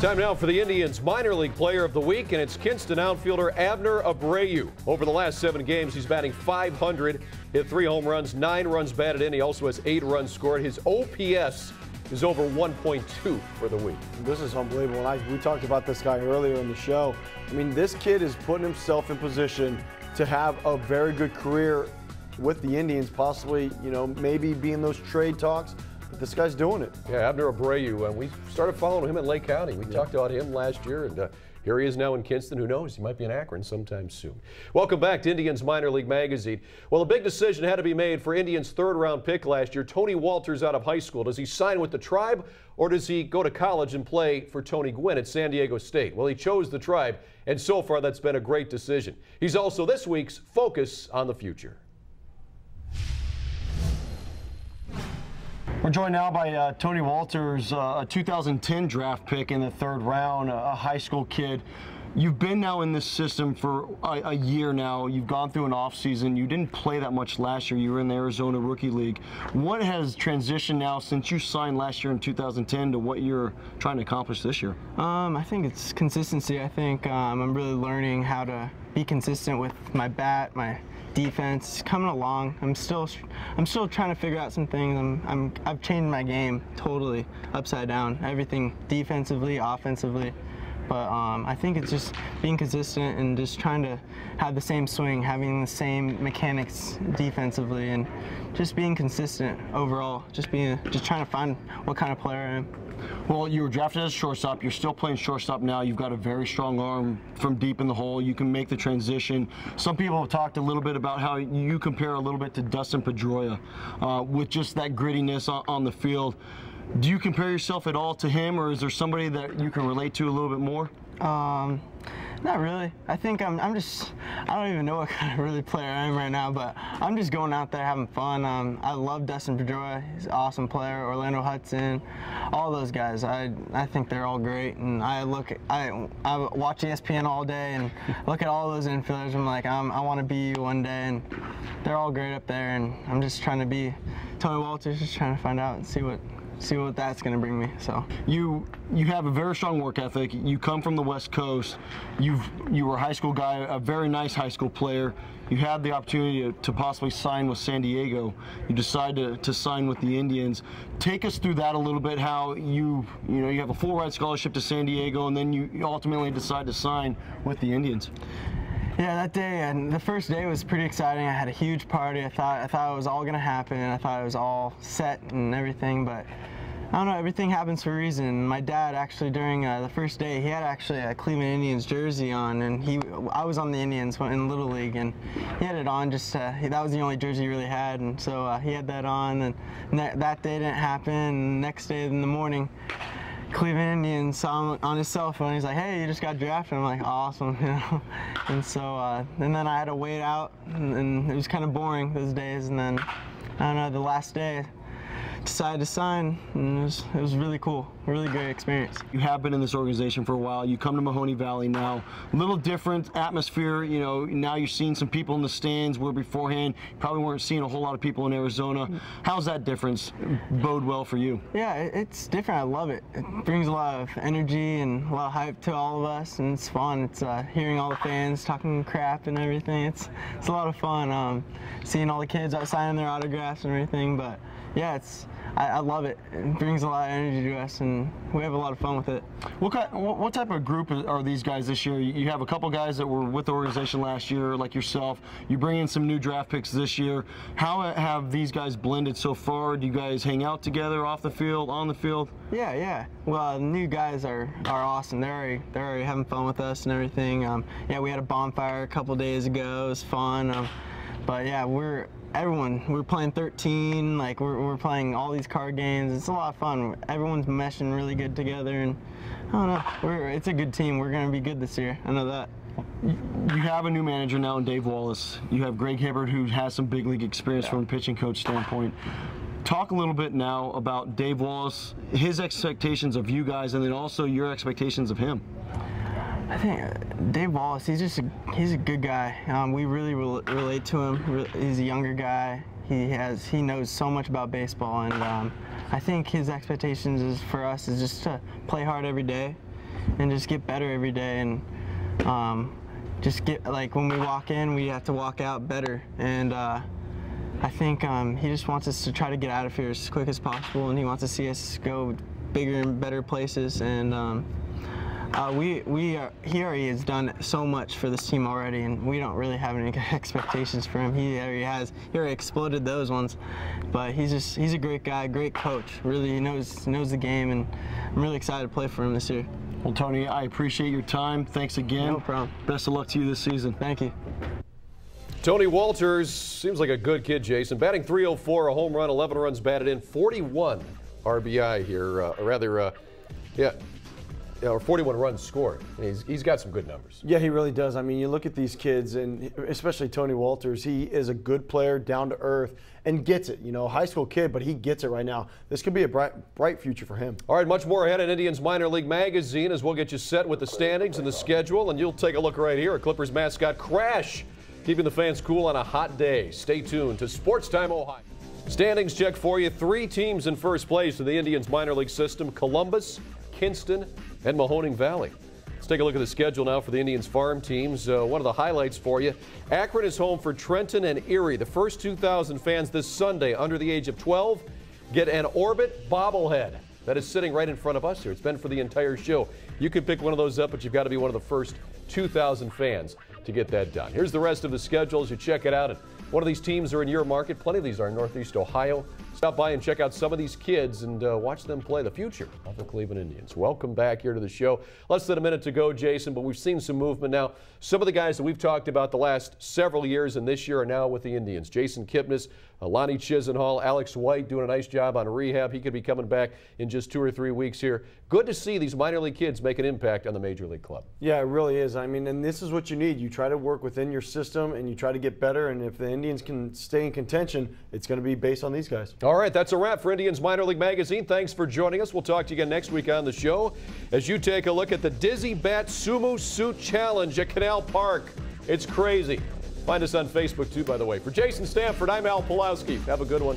Time now for the Indians minor league player of the week, and it's Kinston outfielder Abner Abreu. Over the last 7 games, he's batting .500, hit 3 home runs, 9 runs batted in. He also has 8 runs scored. His OPS is over 1.2 for the week. This is unbelievable. We talked about this guy earlier in the show. I mean, this kid is putting himself in position to have a very good career with the Indians, possibly, maybe be in those trade talks. But this guy's doing it. Yeah, Abner Abreu, and we started following him in Lake County. We talked about him last year, and here he is now in Kinston. Who knows? He might be in Akron sometime soon. Welcome back to Indians Minor League Magazine. Well, a big decision had to be made for Indians' 3rd-round pick last year, Tony Walters, out of high school. Does he sign with the Tribe, or does he go to college and play for Tony Gwynn at San Diego State? Well, he chose the Tribe, and so far that's been a great decision. He's also this week's Focus on the Future. We're joined now by Tony Walters, a 2010 draft pick in the 3rd round, a high school kid. You've been now in this system for a year now. You've gone through an off season. You didn't play that much last year. You were in the Arizona Rookie League. What has transitioned now since you signed last year in 2010 to what you're trying to accomplish this year? I think it's consistency. I think I'm really learning how to be consistent with my bat, my defense. Coming along. I'm still trying to figure out some things. I've changed my game totally upside down. Everything defensively, offensively. But I think it's just being consistent and just trying to have the same swing, having the same mechanics defensively, and just being consistent overall. Just trying to find what kind of player I am. Well, you were drafted as a shortstop. You're still playing shortstop now. You've got a very strong arm from deep in the hole. You can make the transition. Some people have talked a little bit about how you compare a little bit to Dustin Pedroia with just that grittiness on the field. Do you compare yourself at all to him, or is there somebody that you can relate to a little bit more? Not really. I think I don't even know what kind of really player I am right now, but I'm just going out there having fun. I love Dustin Pedroia. He's an awesome player. Orlando Hudson, all those guys. I think they're all great, and I watch ESPN all day and look at all those infielders. I'm like, I want to be you one day, and they're all great up there, and I'm just trying to be Tony Walters, just trying to find out and see what that's going to bring me. So you have a very strong work ethic. You come from the West Coast. You were a high school guy, a very nice high school player. You had the opportunity to possibly sign with San Diego. You decided to sign with the Indians. Take us through that a little bit. How you have a full ride scholarship to San Diego, and then you ultimately decide to sign with the Indians. Yeah, that day, and the first day was pretty exciting. I had a huge party. I thought it was all going to happen. I thought it was all set and everything, but I don't know, everything happens for a reason. My dad actually, during the first day, he had actually a Cleveland Indians jersey on, and I was on the Indians in Little League, and he had it on that was the only jersey he really had, and so he had that on, and that day didn't happen, and the next day in the morning, Cleveland Indians saw him on his cell phone. He's like, "Hey, you just got drafted." I'm like, "Awesome," And so, and then I had to wait out, and it was kind of boring those days. And then, I don't know, the last day, decided to sign, and it was really cool, really great experience. You have been in this organization for a while. You come to Mahoney Valley now, a little different atmosphere. Now you're seeing some people in the stands where beforehand you probably weren't seeing a whole lot of people in Arizona. How's that difference bode well for you? Yeah, it's different. I love it. It brings a lot of energy and a lot of hype to all of us, and it's fun. It's hearing all the fans talking crap and everything. It's a lot of fun. Seeing all the kids out signing their autographs and everything, but yeah, I love it. It brings a lot of energy to us, and we have a lot of fun with it. What type of group are these guys this year? You have a couple guys that were with the organization last year, like yourself. You bring in some new draft picks this year. How have these guys blended so far? Do you guys hang out together off the field, on the field? Yeah. Well, the new guys are awesome. They're already having fun with us and everything. Yeah, we had a bonfire a couple days ago. It was fun. But yeah, we're playing 13, like we're playing all these card games. It's a lot of fun. Everyone's meshing really good together, and I don't know, it's a good team. We're gonna be good this year. I know that. You have a new manager now in Dave Wallace. You have Greg Hibbert, who has some big league experience from a pitching coach standpoint. Talk a little bit now about Dave Wallace, his expectations of you guys, and then also your expectations of him. I think Dave Wallace, he's a good guy. We really relate to him. He's a younger guy. He knows so much about baseball, and I think his expectations for us is just to play hard every day just get better every day, and just get, like, when we walk in, we have to walk out better. And I think he just wants us to try to get out of here as quick as possible, and he wants to see us go bigger and better places. And he already has done so much for this team already, and we don't really have any expectations for him. He already exploded those ones. But he's a great guy, great coach. Really, he knows the game, and I'm really excited to play for him this year. Well, Tony, I appreciate your time. Thanks again. No problem. Best of luck to you this season. Thank you. Tony Walters seems like a good kid, Jason. Batting .304, a home run, 11 runs batted in, 41 RBI here, or 41 runs scored. He's got some good numbers. Yeah, he really does. I mean, you look at these kids, and especially Tony Walters, he is a good player, down to earth, and gets it. You know, high school kid, but he gets it right now. This could be a bright future for him. All right, much more ahead in Indians Minor League Magazine as we'll get you set with the standings and the schedule, and you'll take a look right here at Clippers mascot Crash, keeping the fans cool on a hot day. Stay tuned to SportsTime Ohio. Standings check for you. 3 teams in first place in the Indians minor league system: Columbus, Kinston, and Mahoning Valley. Let's take a look at the schedule now for the Indians farm teams. One of the highlights for you: Akron is home for Trenton and Erie. The first 2,000 fans this Sunday under the age of 12 get an Orbit bobblehead that is sitting right in front of us here. It's been for the entire show. You can pick one of those up, but you've got to be one of the first 2,000 fans to get that done. Here's the rest of the schedule as you check it out. And one of these teams are in your market. Plenty of these are in Northeast Ohio. Stop by and check out some of these kids and watch them play the future of the Cleveland Indians. Welcome back here to the show. Less than a minute to go, Jason, but we've seen some movement now. Some of the guys that we've talked about the last several years and this year are now with the Indians. Jason Kipnis, Lonnie Chisenhall, Alex White doing a nice job on rehab. He could be coming back in just 2 or 3 weeks here. Good to see these minor league kids make an impact on the major league club. Yeah, it really is. I mean, and this is what you need. You try to work within your system and you try to get better. And if the Indians can stay in contention, it's going to be based on these guys. All right, that's a wrap for Indians Minor League Magazine. Thanks for joining us. We'll talk to you again next week on the show as you take a look at the Dizzy Bat Sumo Suit Challenge at Canal Park. It's crazy. Find us on Facebook, too, by the way. For Jason Stanford, I'm Al Pulowski. Have a good one.